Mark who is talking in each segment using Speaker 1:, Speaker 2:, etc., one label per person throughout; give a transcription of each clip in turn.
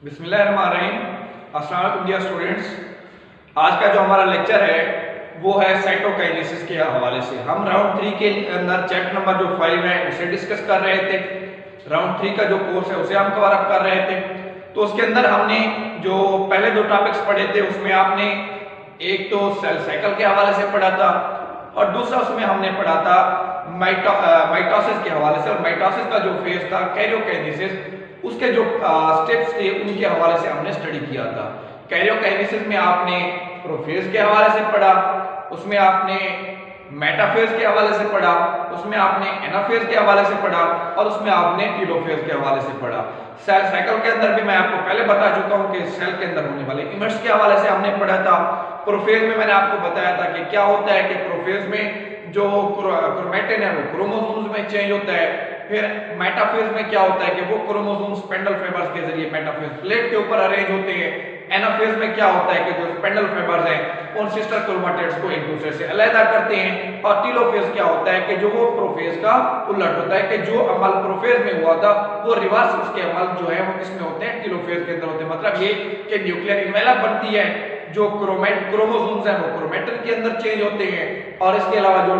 Speaker 1: बिस्मिल्लाहिर्रहमानिर्रहीम। अस्सलाम वालेकुम डियर स्टूडेंट्स। आज का जो हमारा लेक्चर है वो है साइटोकाइनेसिस के हवाले से। हम राउंड 3 के अंदर चैप्टर नंबर जो 5 है उसे डिस्कस कर रहे थे। राउंड 3 का जो कोर्स है उसे हम कवर अप कर रहे थे। तो उसके अंदर हमने जो पहले दो टॉपिक्स पढ़े थे उसमें आपने एक तो सेल साइकिल के हवाले से पढ़ा था और दूसरा उसमें हमने पढ़ा था माइटोसिस के हवाले से। और माइटोसिस का जो फेज था कैरियोकाइनेसिस, उसके जो स्टेप्स थे उनके हवाले से हमने स्टडी किया था। कैरियोकाइनेसिस में आपने प्रोफेज के हवाले से पढ़ा, उसमें आपने मेटाफेज के हवाले से पढ़ा, उसमें आपने एनाफेज के हवाले से पढ़ा और उसमें आपने टेलोफेज के हवाले से पढ़ा। सेल साइकिल के अंदर भी मैं आपको पहले बता चुका हूं कि सेल के अंदर होने वाले इवेंट्स के हवाले से हमने पढ़ा था। प्रोफेज में मैंने आपको बताया था कि क्या होता है कि प्रोफेज में जो क्रोमैटिन है वो क्रोमोसोम्स में चेंज होता है। फिर मेटाफेज में क्या होता है कि वो क्रोमोसोम स्पेंडल फाइबर्स के जरिए मेटाफेज प्लेट के ऊपर अरेंज होते हैं। एनाफेज में क्या होता है कि जो स्पेंडल फाइबर्स हैं उन सिस्टर क्रोमैटिड्स को एक दूसरे से अलग करते हैं। और टेलोफेज क्या होता है कि जो वो प्रोफेज का उलट होता है कि जो अमल प्रोफेज में हुआ था वो रिवर्स उसके अमल जो है वो किसमें होते हैं, टेलोफेज के अंदर होते हैं। मतलब ये कि न्यूक्लियर इन्वेलप बनती है, जो क्रोमोसोम्स हैं वो क्रोमैटिन के अंदर चेंज होते हैं और इसके अलावा जो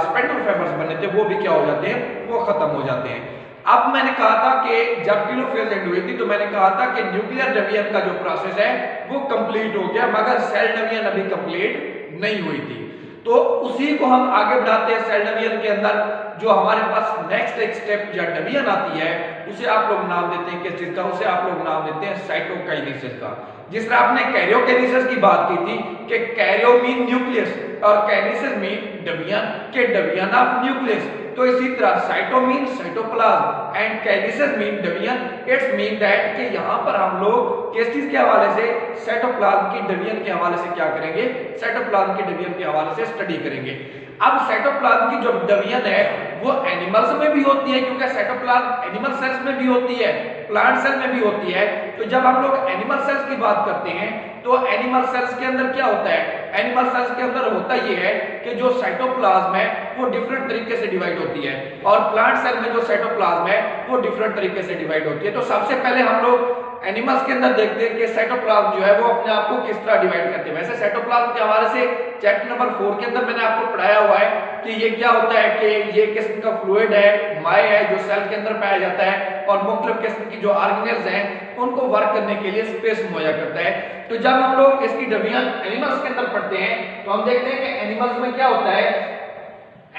Speaker 1: स्पेंडल फाइबर्स बने थे वो भी क्या हो जाते हैं, वो खत्म हो जाते हैं। अब मैंने कहा था कि जब टेलोफेज एंड हुई थी तो मैंने कहा था कि न्यूक्लियर डिवीजन का जो प्रोसेस है वो कंप्लीट हो गया, मगर सेल डिवीजन अभी कंप्लीट नहीं हुई थी। तो उसी को हम आगे बढ़ाते हैं। सेल डिवीजन के अंदर जो हमारे पास नेक्स्ट एक स्टेप या डिवीजन आती है उसे आप लोग नाम देते हैं किस चीज का, उसे आप लोग नाम देते हैं साइटोकाइनेसिस का। जिस तरह आपने कैरियोकाइनेसिस की बात की थी कि कैरियो मीन न्यूक्लियस और काइनेसिस मीन डिवीजन के डिवीजन ऑफ न्यूक्लियस, तो इसी तरह cyto mean cytoplasm and kinesis mean division. It's mean that कि यहां पर हम लोग किस चीज के हवाले से, साइटोप्लाज्म की डिवीजन के हवाले से क्या करेंगे, साइटोप्लाज्म की डिवीजन के हवाले से स्टडी करेंगे। अब साइटोप्लाज्म की जो डिवीजन है वो एनिमल्स में भी होती है, क्योंकि साइटोप्लाज्म एनिमल सेल्स में भी होती है, प्लांट सेल में भी होती है। तो जब हम लोग एनिमल सेल्स की बात करते हैं तो एनिमल सेल्स के अंदर क्या होता है, एनिमल सेल्स के अंदर होता ये है कि जो साइटोप्लाज्म है वो डिफरेंट तरीके से डिवाइड होती है और प्लांट सेल में जो साइटोप्लाज्म है वो डिफरेंट तरीके से डिवाइड होती है। तो सबसे पहले हम लोग एनिमल्स के अंदर देखते हैं कि साइटोप्लाज्म जो है वो अपने आप को किस तरह डिवाइड करते हैं। वैसे साइटोप्लाज्म के हवाले से चैप्टर नंबर 4 के अंदर मैंने आपको पढ़ाया हुआ है कि ये क्या होता है कि ये किस्म का फ्लूइड है, माय है, जो सेल के अंदर पाया जाता है और मुख्तलिफ किस्म की जो ऑर्गेनेल्स हैं उनको वर्क करने के लिए स्पेस मुहैया करता है। तो जब हम लोग इसकी डिवीजन एनिमल्स के अंदर पढ़ते हैं तो हम देखते हैं कि एनिमल्स में क्या होता है,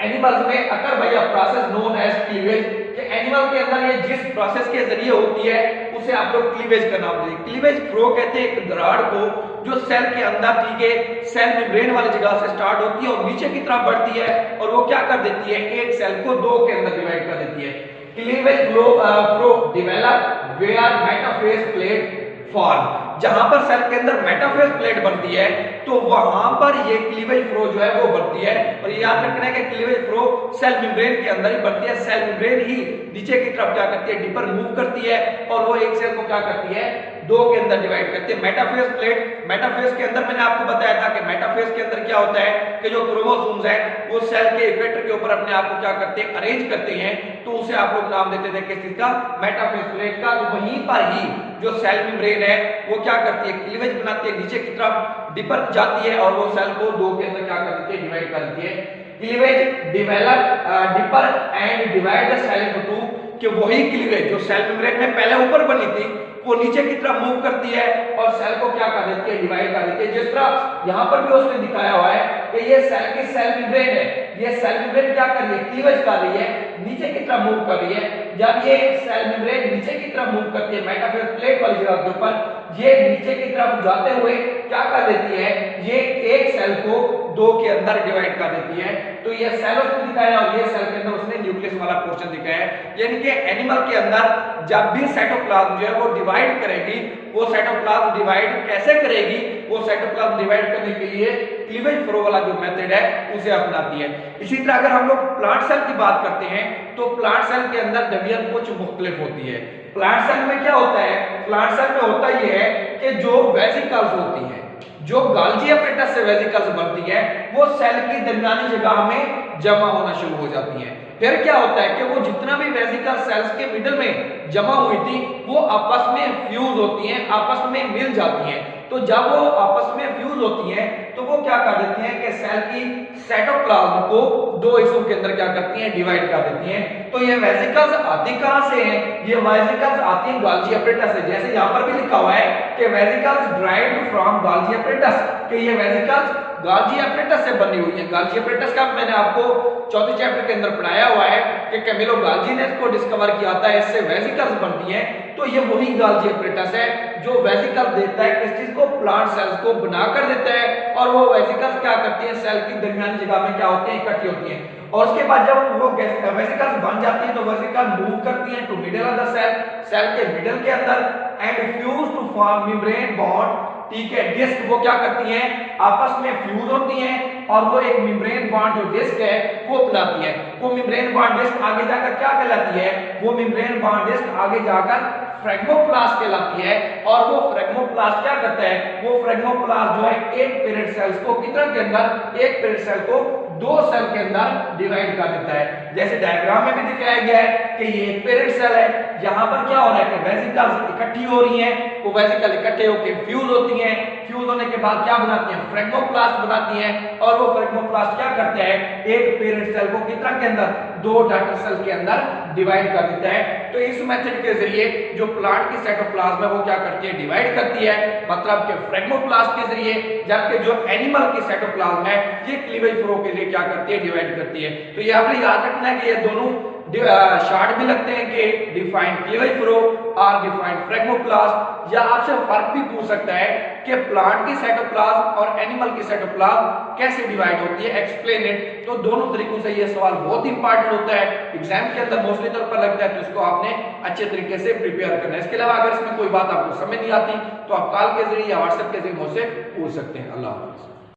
Speaker 1: एनिमल्स में occur by a process known as cleavage, कि एनिमल के अंदर ये जिस प्रोसेस के जरिए होती है उसे आप लोग क्लीवेज का नाम देंगे। क्लीवेज फ्लो कहते हैं एक दरार को जो सेल के अंदर, ठीक है, सेल मेम्ब्रेन वाली जगह से स्टार्ट होती है और नीचे की तरफ बढ़ती है और वो क्या कर देती है, एक सेल को दो के अंदर डिवाइड कर देती है। Cleavage furrow develop where metaphase plate form, जहां पर सेल के अंदर मेटाफेज प्लेट बनती है तो वहां पर ये क्लीवेज फ्लो जो है वो बनती है। और ये याद रखना है कि क्लीवेज फ्लो सेल मेम्ब्रेन के अंदर ही बनती है। सेल मेम्ब्रेन ही नीचे की तरफ क्या करती है, डीपर मूव करती है और वो एक सेल को क्या करती है, दो के अंदर डिवाइड करती है। मेटाफेज प्लेट, मेटाफेज के अंदर मैंने आपको बताया था कि मेटाफेज के अंदर क्या होता है कि जो क्रोमोसोम्स हैं वो सेल के इक्वेटर के ऊपर अपने आप को क्या करते हैं, अरेंज करते हैं। तो उसे आप लोग नाम देते थे किस चीज का, मेटाफेज प्लेट का। तो वहीं पर ही जो सेल मेम्ब्रेन है वो क्या करती है, क्लीवेज बनाती है, नीचे की तरफ डिपर जाती है और वो सेल को दो के अंदर क्या कर देती है, डिवाइड कर देती है। Cleavage develop deeper and divide the cell into two, कि वही क्लीवेज जो सेल मेम्ब्रेन में पहले ऊपर बनी थी वो नीचे की तरफ मूव करती है और सेल को क्या कर देती है, डिवाइड कर देती है। जिस तरह यहां पर भी उसने दिखाया हुआ है कि ये सेल की सेल मेम्ब्रेन है, ये सेल मेम्ब्रेन क्या कर रही है, क्लीवेज कर रही है, नीचे की तरफ मूव कर रही है। जब ये सेल मेम्ब्रेन नीचे की तरफ मूव करती है मेटाफेज प्लेट वाली जगह के ऊपर, ये नीचे की तरफ जाते हुए क्या कर देती है, ये एक सेल को दो के अंदर डिवाइड कर देती है। तो ये सेल उसने दिखाया और ये सेल के अंदर उसने न्यूक्लियस वाला पोर्शन दिखाया है। यानी कि एनिमल के अंदर जब भी साइटोप्लाज्म जो है वो डिवाइड करेगी, वो साइटोप्लाज्म डिवाइड कैसे करेगी, वो साइटोप्लाज्म डिवाइड करने के लिए क्लीवेज फ्लो वाला जो मेथड है उसे अपनाती है। इसी तरह अगर हम लोग प्लांट सेल की बात करते हैं तो प्लांट सेल के अंदर डिवीजन कुछ मुख्तलिफ होती है। प्लांट सेल में क्या होता है, प्लांट सेल में होता यह है कि जो वेसिकल्स होती है, जो गाल्जी अपरेटस से वेसिकल्स बनती है वो सेल की दरमियानी जगह में जमा होना शुरू हो जाती है। फिर क्या होता है कि वो जितना भी वेसिकल सेल्स के मिडल में जमा हुई थी वो आपस में फ्यूज होती हैं, आपस में मिल जाती हैं। तो जब वो आपस में फ्यूज होती हैं तो वो क्या कर देती हैं कि सेल की साइटोप्लाज्म को दो हिस्सों के अंदर क्या करती हैं, डिवाइड कर देती हैं। तो ये वेसिकल्स आती कहां से हैं? ये वेसिकल्स आती हैं गोल्गी एपरेटस से। जैसे यहां पर भी लिखा हुआ है कि vesicles derived from Golgi apparatus, कि ये वेसिकल्स गोल्गी एपरेटस से बनी हुई है। गोल्गी एपरेटस का मैंने आपको चौथे चैप्टर के अंदर पढ़ाया हुआ है कि कैमिलो गोल्गी ने इसको डिस्कवर किया था, इससे वेसिकल्स बनती हैं। तो ये वही गोल्गी एपरेटस है जो वेसिकल देता है किस चीज को, प्लांट सेल्स को बनाकर देता है, और वो वेसिकल्स क्या करती हैं, सेल की दरमियानी जगह में क्या होती हैं, इकट्ठी होती हैं। और उसके बाद जब वो वेसिकल्स बन जाती हैं तो वेसिकल मूव करती हैं to middle of the cell, cell के मिडल के अंदर, and fuse to form membrane bond. ठीक है, डिस्क वो क्या करती हैं, आपस में फ्यूज होती हैं और वो एक मेम्ब्रेन बॉन्ड जो डिस्क है वो बनाती है। वो मेम्ब्रेन बॉन्ड डिस्क आगे जाकर क्या कहलाती है, वो मेम्ब्रेन बॉन्ड डिस्क आगे जाकर फ्रेगमोप्लास्ट कहलाती है। और वो फ्रेगमोप्लास्ट क्या करता है, वो फ्रेगमोप्लास्ट जो है एक पेरेंट सेल्स को कितना के अंदर, एक पेरेंट सेल को दो सेल के अंदर डिवाइड कर देता है। जैसे डायग्राम में भी दिखाया गया है कि ये एक पेरेंट सेल है, यहाँ पर क्या हो रहा है कि वेसिकल्स इकट्ठी हो रही हैं, वो वेसिकल इकट्ठे होकर फ्यूज होती हैं, फ्यूज होने के बाद क्या बनाती हैं, फ्रेगमोप्लास्ट बनाती हैं। और वो फ्रेगमोप्लास्ट क्या करता है, एक पेरेंट सेल को कितना के अंदर, दो डॉटर सेल के अंदर डिवाइड कर देता है। तो इस मेथड के जरिए जो प्लांट की साइटोप्लाज्म है वो क्या करती है, डिवाइड करती है, मतलब कि फ्रेगमोप्लास्ट के जरिए। जबकि जो एनिमल की साइटोप्लाज्म है ये क्लीवेज फ्लो के लिए क्या करती है, डिवाइड करती है। तो ये आपने याद रखना है कि ये दोनों शॉर्ट भी लगते हैं कि डिफाइंड क्लीवेज फ्लो और डिफाइंड फ्रेगमोप्लास्ट। या आपसे फर्क भी पूछ सकता है कि प्लांट की साइटोप्लाज्म और एनिमल की साइटोप्लाज्म कैसे डिवाइड होती है, एक्सप्लेन इट। तो दोनों तरीकों से ये सवाल बहुत इंपॉर्टेंट होता है, एग्जाम के अंदर मोस्टली तौर पर लगता है, तो इसको आपने अच्छे तरीके से प्रिपेयर करना है। इसके अलावा अगर इसमें कोई बात आपको समझ नहीं आती तो आप कॉल के जरिए या व्हाट्सएप के जरिए मुझसे पूछ सकते हैं। अल्लाह हाफिज़।